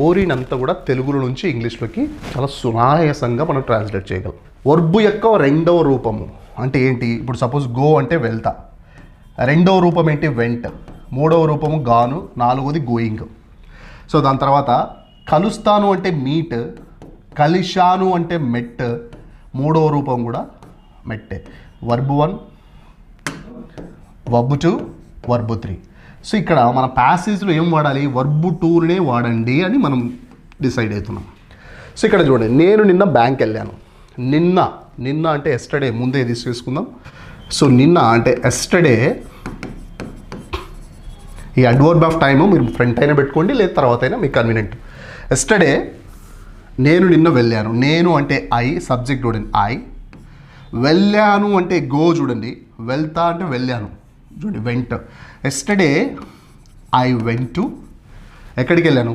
ఓరిన్ అంతా కూడా తెలుగులో నుంచి ఇంగ్లీష్లోకి చాలా సునాయాసంగా మనం ట్రాన్స్లేట్ చేయగలం. వర్బ్ యొక్క రెండవ రూపము అంటే ఏంటి? ఇప్పుడు సపోజ్ గో అంటే వెళ్తా, రెండవ రూపం ఏంటి? వెంట్, మూడవ రూపము గాను, నాలుగవది గోయింగ్. సో దాని తర్వాత కలుస్తాను అంటే మీట్, కలిశాను అంటే మెట్, మూడవ రూపం కూడా మెట్టే. Verb 1, verb 2, verb 3. సో ఇక్కడ మన ప్యాసేజ్లో ఏం వాడాలి? వర్బ్ 2నే వాడండి అని మనం డిసైడ్ అవుతున్నాం. సో ఇక్కడ చూడండి, నేను నిన్న బ్యాంక్ వెళ్ళాను. నిన్న అంటే ఎస్టర్డే, ముందే తీసుకుందాం. సో నిన్న అంటే ఎస్టర్డే, ఈ అడ్వర్బ్ ఆఫ్ టైము మీరు ఫ్రంట్ అయినా పెట్టుకోండి, లేదా తర్వాత అయినా మీకు కన్వీనియంట్. ఎస్టర్డే నేను నిన్న వెళ్ళాను. నేను అంటే ఐ, సబ్జెక్ట్ చూడండి ఐ. వెళ్ళాను అంటే గో చూడండి, వెళ్తా అంటే వెళ్ళాను చూడండి vent. Yesterday I went to, ఎక్కడికి వెళ్ళాను?